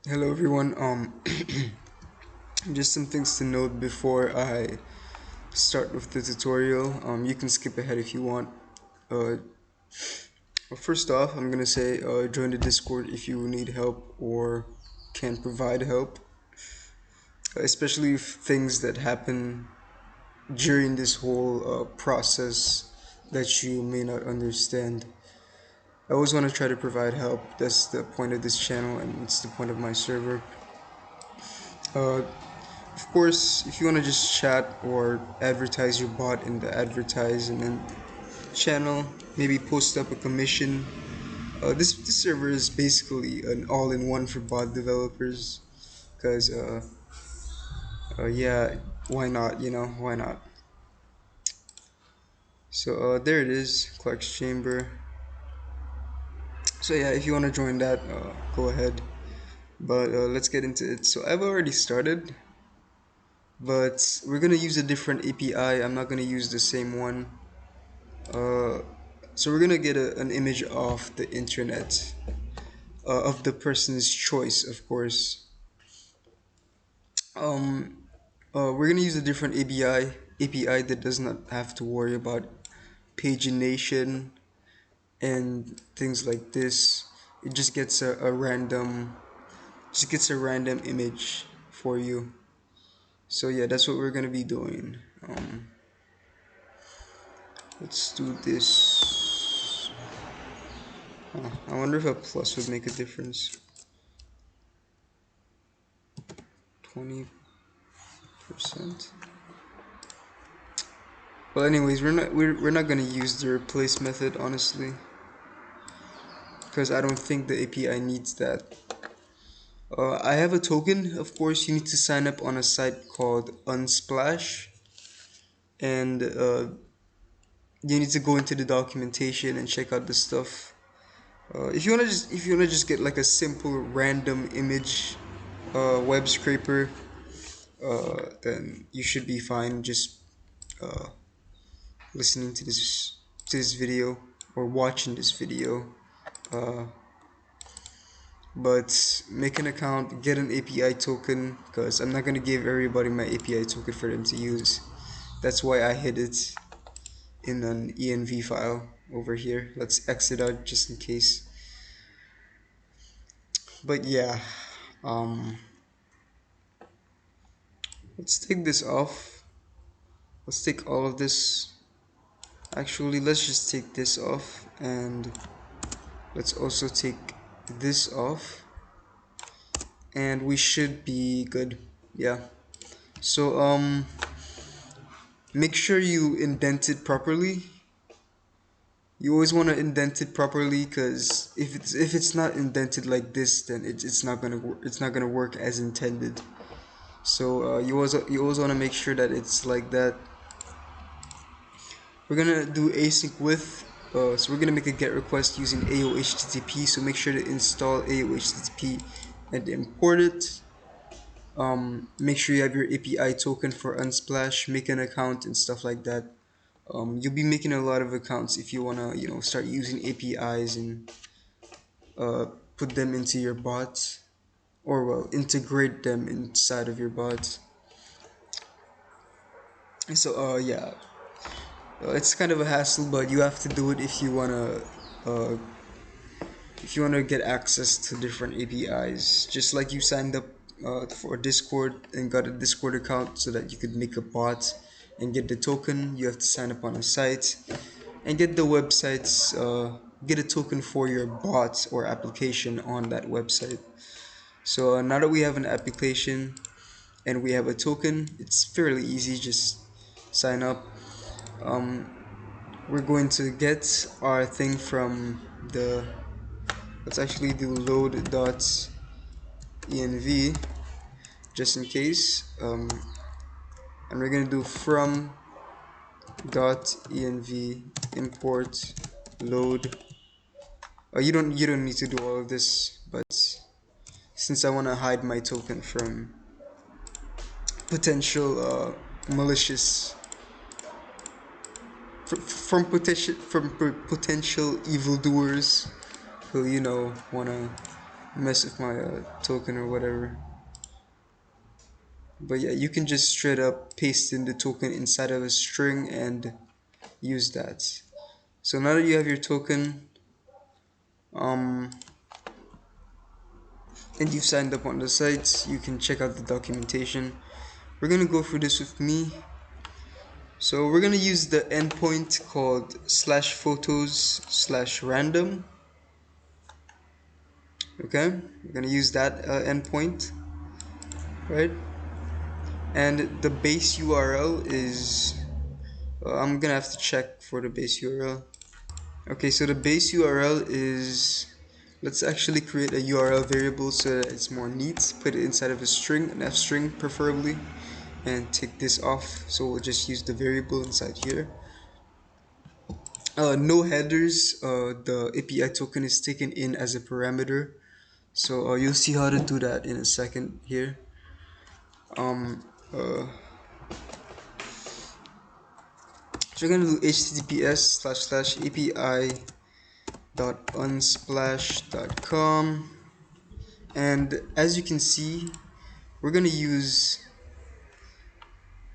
Hello everyone. Just some things to note before I start with the tutorial. You can skip ahead if you want. Uh, First off, I'm gonna say join the Discord if you need help or can provide help, especially if things that happen during this whole process that you may not understand. I always want to try to provide help. That's the point of this channel, and it's the point of my server. Uh, Of course, if you want to just chat or advertise your bot in the advertisement channel, maybe post up a commission. This server is basically an all-in-one for bot developers. Cause yeah, why not? Why not? So there it is, Clark's Chamber. So yeah, if you want to join that, go ahead. But let's get into it. So I've already started, but we're gonna use a different API. I'm not gonna use the same one. Uh, so we're gonna get an image of the internet, of the person's choice, of course. Um, we're gonna use a different API that does not have to worry about pagination and things like this. It just gets a random image for you. So yeah, that's what we're gonna be doing. Let's do this. I wonder if a plus would make a difference. 20%. Well, anyways, we're not gonna use the replace method honestly, because I don't think the API needs that. I have a token. Of course, you need to sign up on a site called Unsplash, and you need to go into the documentation and check out the stuff. If you wanna just get like a simple random image web scraper, then you should be fine. Just uh, listening to this video or watching this video. Uh, but make an account, get an API token, because I'm not gonna give everybody my API token for them to use. That's why I hid it in an env file over here. Let's exit out just in case. But yeah, um, let's take this off. Let's take all of this. Actually, let's just take this off, and let's also take this off, and we should be good. Yeah. So make sure you indent it properly. You always want to indent it properly, because if it's not indented like this, then it's not gonna work as intended. So you always want to make sure that it's like that. We're gonna do async with. So we're gonna make a GET request using AOHTTP. So make sure to install AOHTTP and import it. Make sure you have your API token for Unsplash. Make an account and stuff like that. You'll be making a lot of accounts if you wanna start using APIs and uh, put them into your bots, or well, integrate them inside of your bots. So yeah, it's kind of a hassle, but you have to do it uh, if you wanna get access to different APIs. Just like you signed up for Discord and got a Discord account so that you could make a bot and get the token, you have to sign up on a site and get the websites. Get a token for your bot or application on that website. So now that we have an application and we have a token, it's fairly easy. Just sign up. Um, we're going to get our thing from the. Let's actually do load.env just in case. And we're gonna do from .env import load. You don't need to do all of this, but since I want to hide my token from potential malicious from potential evildoers who wanna mess with my token or whatever. But yeah, you can just straight up paste in the token inside of a string and use that. So now that you have your token, um, and you've signed up on the site, you can check out the documentation. We're gonna go through this with me. So we're gonna use the endpoint called /photos/random. Okay, we're gonna use that endpoint, right? And the base URL is I'm gonna have to check for the base URL. Okay, so the base URL is, let's actually create a URL variable so that it's more neat. Put it inside of a string, an F string preferably, and take this off. So we'll just use the variable inside here. No headers. The API token is taken in as a parameter. So you'll see how to do that in a second here. Um, uh, so we're gonna do https://api.unsplash.com, and as you can see, we're gonna use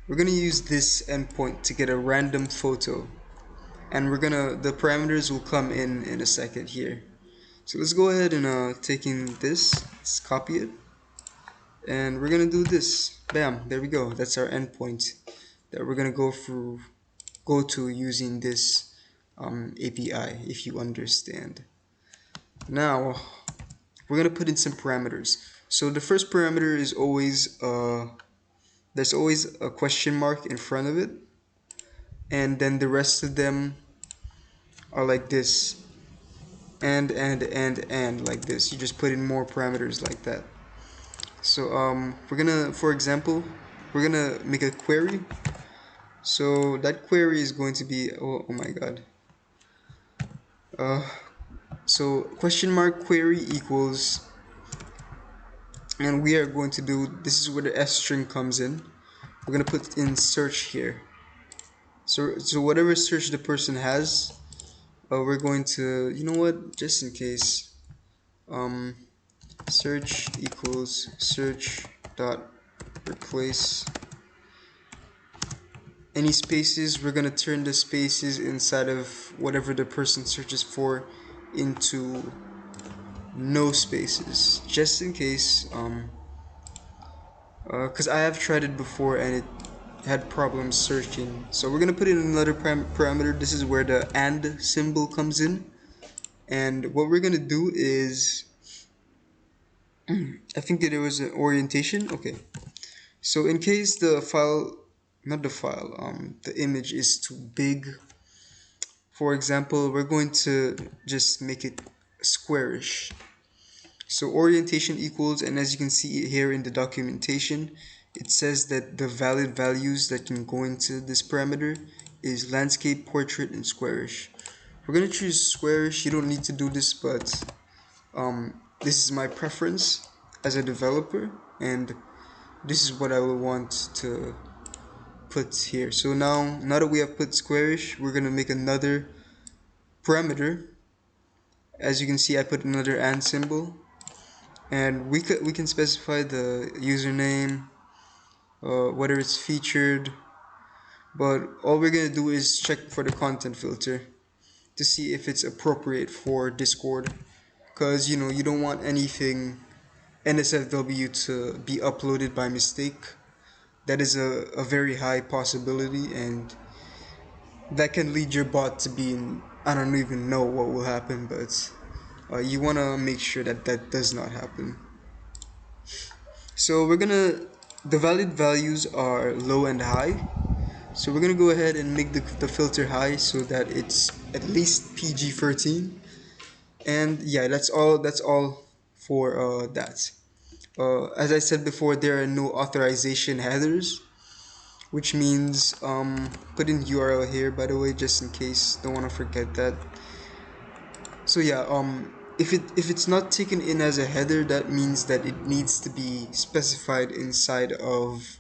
this endpoint to get a random photo, and the parameters will come in a second here. So let's go ahead and taking this, let's copy it, and we're gonna do this. Bam, there we go. That's our endpoint that we're gonna go to using this API, if you understand. Now we're gonna put in some parameters. So the first parameter is always there's always a question mark in front of it, and then the rest of them are like this, and like this. You just put in more parameters like that. So we're gonna, for example, we're gonna make a query. So that query is going to be, oh my god. So question mark query equals, and we are going to do, this is where the S string comes in. We're gonna put in search here. So whatever search the person has, we're going to, you know what, just in case, search equals search dot replace any spaces. We're gonna turn the spaces inside of whatever the person searches for into no spaces, just in case, because I have tried it before and it had problems searching. So we're gonna put in another parameter. This is where the and symbol comes in, and what we're gonna do is, I think that there was an orientation. Okay, so in case the file, not the file, the image is too big, for example, we're going to just make it squarish. So orientation equals, and as you can see here in the documentation, it says that the valid values that can go into this parameter is landscape, portrait, and squarish. We're gonna choose squarish. You don't need to do this, but this is my preference as a developer, and this is what I will want to put here. So now that we have put squarish, we're gonna make another parameter. As you can see, I put another and symbol, and we can specify the username, whether it's featured, but all we're gonna do is check for the content filter to see if it's appropriate for Discord, because you don't want anything NSFW to be uploaded by mistake. That is a very high possibility, and that can lead your bot to being, I don't even know what will happen, but you want to make sure that that does not happen. So the valid values are low and high. So we're gonna go ahead and make the filter high so that it's at least PG-13. And yeah, that's all for that. As I said before, there are no authorization headers, which means put in URL here, by the way, just in case, don't want to forget that. So yeah, if it's not taken in as a header, that means that it needs to be specified inside of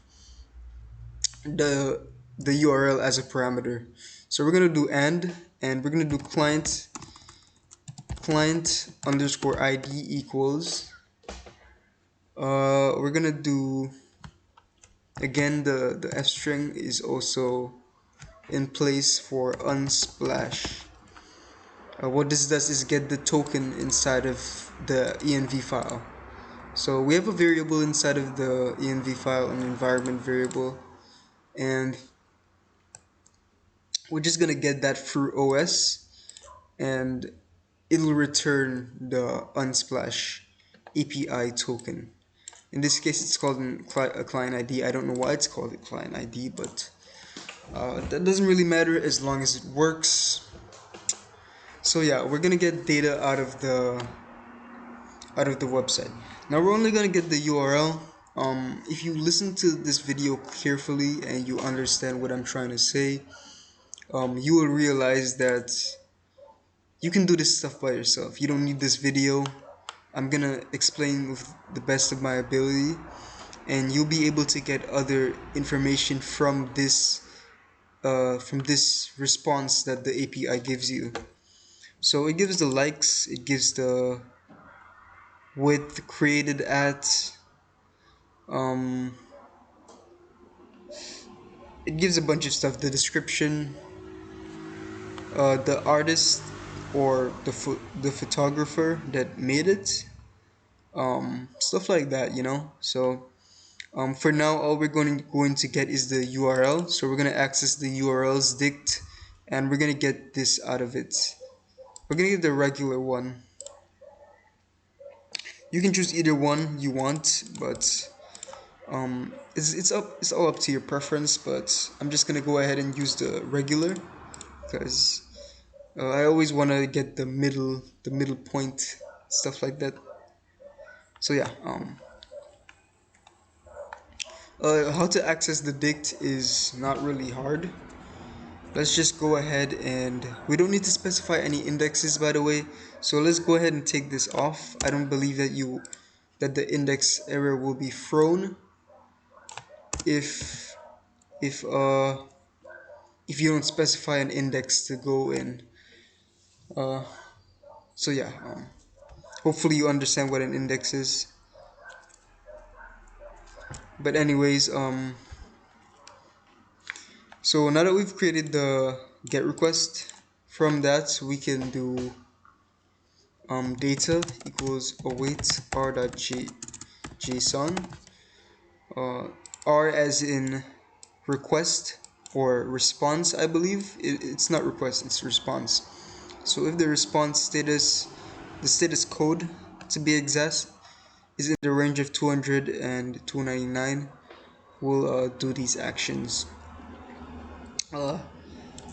the URL as a parameter. So we're gonna do and we're gonna do client client underscore ID equals, we're gonna do, again, the f string is also in place for unsplash. What this does is get the token inside of the env file. So we have a variable inside of the env file, an environment variable, and we're just gonna get that through OS, and it'll return the unsplash API token. In this case, it's called a client ID. I don't know why it's called a client ID, but that doesn't really matter as long as it works. So yeah, we're gonna get data out of the website. Now we're only gonna get the URL. If you listen to this video carefully and you understand what I'm trying to say, you will realize that you can do this stuff by yourself. You don't need this video. I'm gonna explain with the best of my ability, and you'll be able to get other information from this response that the API gives you. So it gives the likes, it gives the width created at, um, it gives a bunch of stuff, the description, the artist or the photographer that made it, stuff like that, you know. So for now, all we're going to get is the URL. So we're going to access the URL's dict, and we're going to get this out of it. We're going to get the regular one. You can choose either one you want, but it's all up to your preference. But I'm just gonna go ahead and use the regular because I always want to get the middle point, stuff like that. So yeah, how to access the dict is not really hard. Let's just go ahead, and we don't need to specify any indexes, by the way. So let's go ahead and take this off. I don't believe that the index error will be thrown if if uh if you don't specify an index to go in. Uh, so yeah, hopefully you understand what an index is. But anyways, so now that we've created the get request, from that we can do data equals await r.json, r as in request or response. I believe it's not request, it's response. So if the response status, the status code to be exact, is in the range of 200 and 299, we'll do these actions.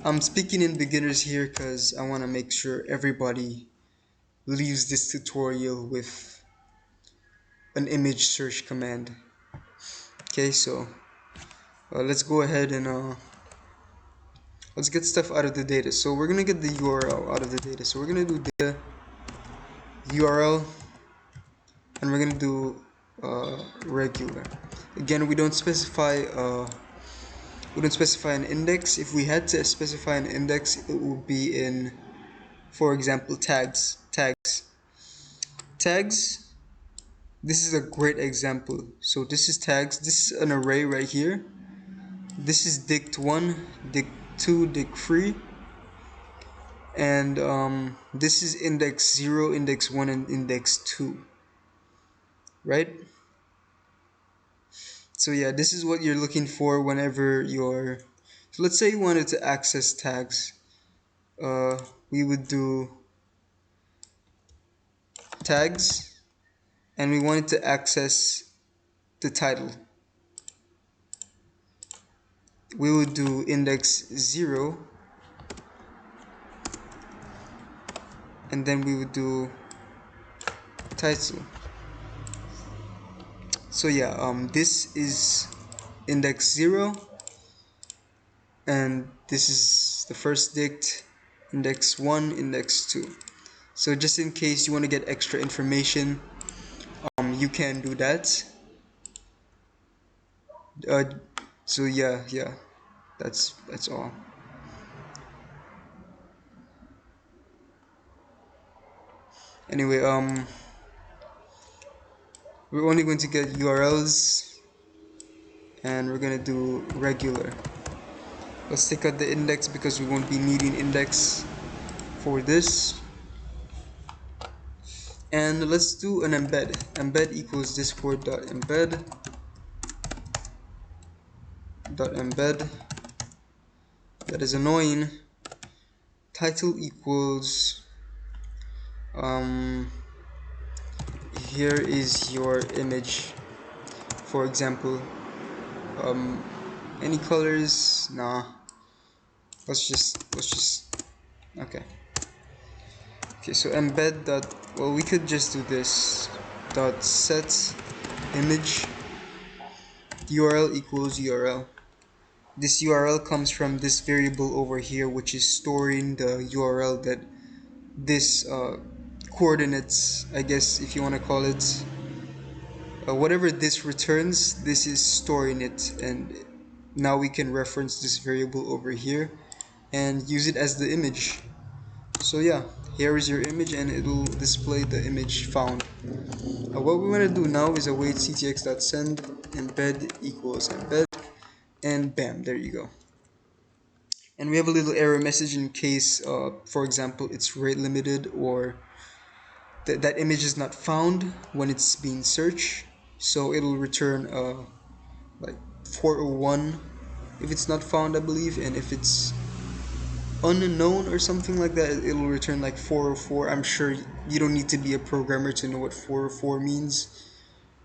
I'm speaking in beginners here because I want to make sure everybody leaves this tutorial with an image search command. Okay, so let's go ahead and let's get stuff out of the data. So we're gonna get the URL out of the data. So we're gonna do data URL, and we're gonna do regular. Again, we don't specify an index. If we had to specify an index, it would be in, for example, tags. This is a great example. So this is tags. This is an array right here. This is dict1, dict2, dict3, and this is index 0, index 1, and index 2, right? So yeah, this is what you're looking for whenever you're, so let's say you wanted to access tags. We would do tags, and we wanted to access the title. We would do index 0, and then we would do title. So yeah, this is index 0, and this is the first dict, index 1, index 2. So just in case you want to get extra information, you can do that. So yeah, that's all. Anyway, we're only going to get URLs, and we're gonna do regular. Let's take out the index because we won't be needing index for this. And let's do an embed. Embed equals discord.embed.embed. That is annoying. Title equals here is your image, for example. Any colors? Nah. Let's just okay. Okay, so embed dot, well, we could just do this dot set image URL equals URL. This URL comes from this variable over here, which is storing the URL that this coordinates, I guess, if you want to call it, whatever this returns, this is storing it. And now we can reference this variable over here and use it as the image. So yeah, here is your image, and it will display the image found. What we want to do now is await ctx.send embed equals embed, and bam, there you go. And we have a little error message in case, for example, it's rate limited, or that image is not found when it's being searched. So it'll return like 401 if it's not found, I believe, and if it's unknown or something like that, it'll return like 404. I'm sure you don't need to be a programmer to know what 404 means.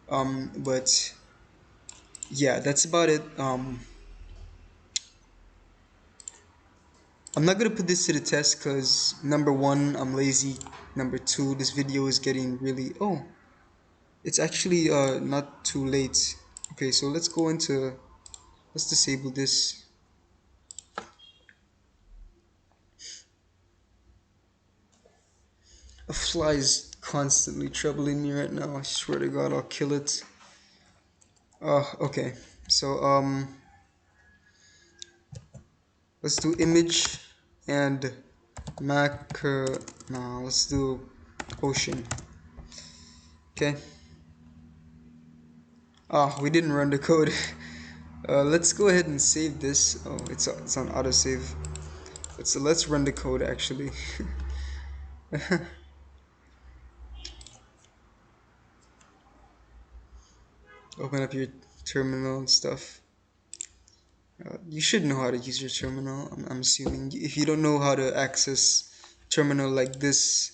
But yeah, that's about it. I'm not gonna put this to the test because number one, I'm lazy. Number two, this video is getting really, oh, it's actually not too late. Okay, so let's disable this. A fly is constantly troubling me right now. I swear to God, I'll kill it. Okay. So let's do image and Mac. Nah, let's do ocean. Okay. We didn't run the code. Let's go ahead and save this. Oh, it's on autosave. Let's run the code actually. Open up your terminal and stuff. You should know how to use your terminal. I'm assuming if you don't know how to access terminal like this,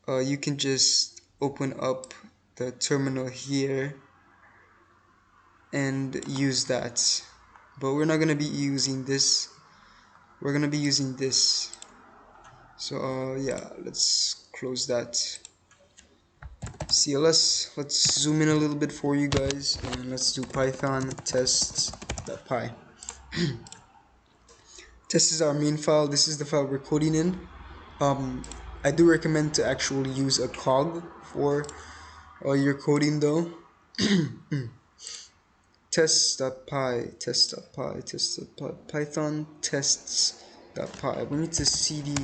you can just open up the terminal here and use that. But we're not gonna be using this. We're gonna be using this. So yeah, let's close that. CLS. Let's zoom in a little bit for you guys, and let's do Python tests.py. Test is our main file. This is the file we're coding in. I do recommend to actually use a cog for your coding though. test.py, Python tests.py. We need to cd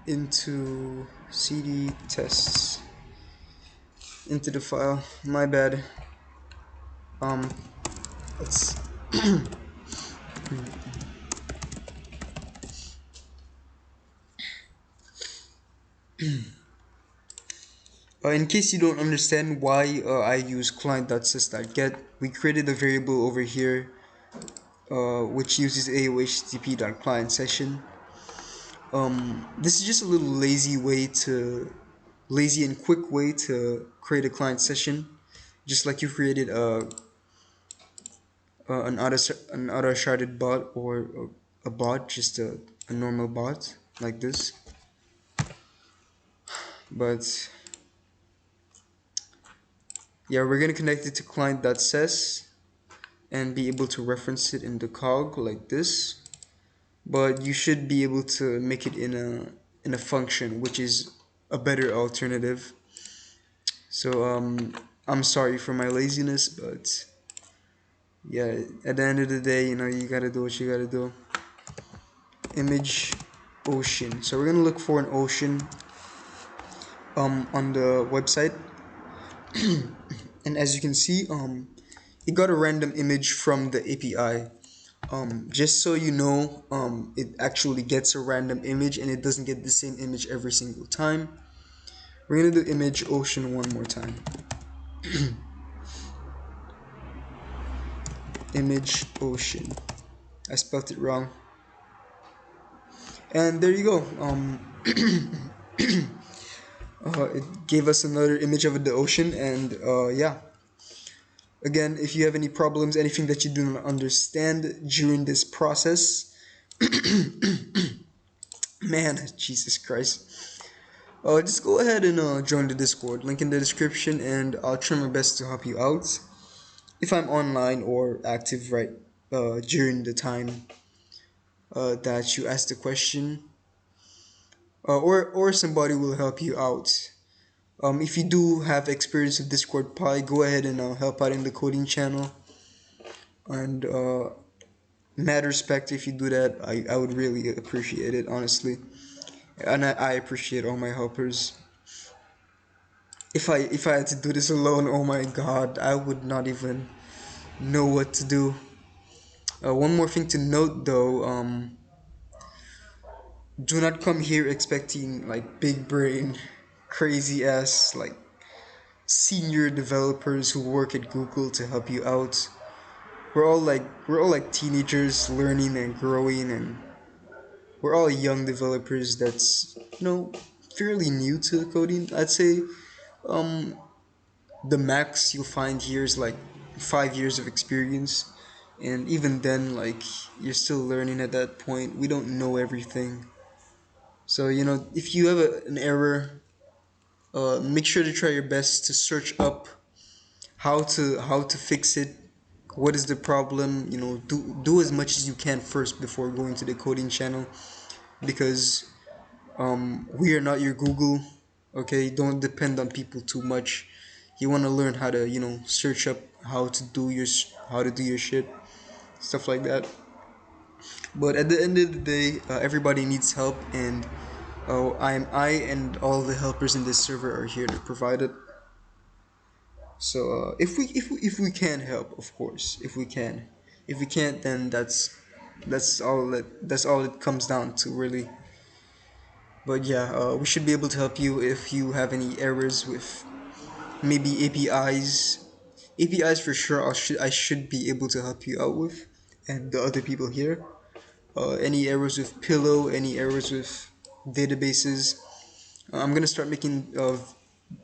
into cd tests into the file. My bad. Let's in case you don't understand why I use client.sys.get, we created a variable over here which uses aohttp.client session. This is just a little lazy and quick way to create a client session, just like you created an auto sharded bot, or a bot, just a normal bot like this. But yeah, we're gonna connect it to client.sys and be able to reference it in the cog like this. But you should be able to make it in a function, which is a better alternative. So I'm sorry for my laziness, but yeah, at the end of the day, you gotta do what you gotta do. Image ocean. So we're gonna look for an ocean. on the website, and as you can see, it got a random image from the API. Just so you know, it actually gets a random image and it doesn't get the same image every single time. We're gonna do image ocean one more time. Image ocean. I spelled it wrong. And there you go. It gave us another image of the ocean, and yeah. Again, if you have any problems, anything that you do not understand during this process, man, Jesus Christ, just go ahead and join the Discord. Link in the description, and I'll try my best to help you out if I'm online or active right during the time that you ask the question, or somebody will help you out. If you do have experience with Discord, probably go ahead and help out in the coding channel. And mad respect if you do that. I would really appreciate it, honestly. And I appreciate all my helpers. If I had to do this alone, oh my god, I would not even know what to do. One more thing to note though, do not come here expecting like big brain, crazy ass like senior developers who work at Google to help you out. We're all like teenagers learning and growing, and we're all young developers that's fairly new to coding. I'd say um the max you'll find here is like 5 years of experience, and even then, like, you're still learning at that point. We don't know everything. So if you have an error, make sure to try your best to search up how to fix it. What is the problem? Do as much as you can first before going to the coding channel, because we are not your Google. Okay, don't depend on people too much. You want to learn how to search up how to do your shit, stuff like that. But at the end of the day, everybody needs help, and I and all the helpers in this server are here to provide it. So if we can help, of course, if we can. If we can't, then that's all it comes down to, really. But yeah, we should be able to help you if you have any errors with maybe APIs. APIs for sure. I should be able to help you out with, and the other people here. Any errors with Pillow, any errors with databases. I'm gonna start making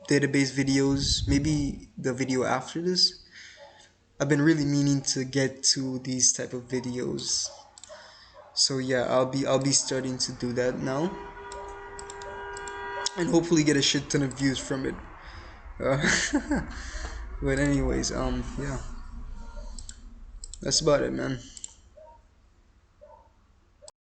database videos. Maybe the video after this. I've been really meaning to get to these type of videos. So yeah, I'll be starting to do that now, and hopefully get a shit ton of views from it. Uh, but anyways, yeah, that's about it, man.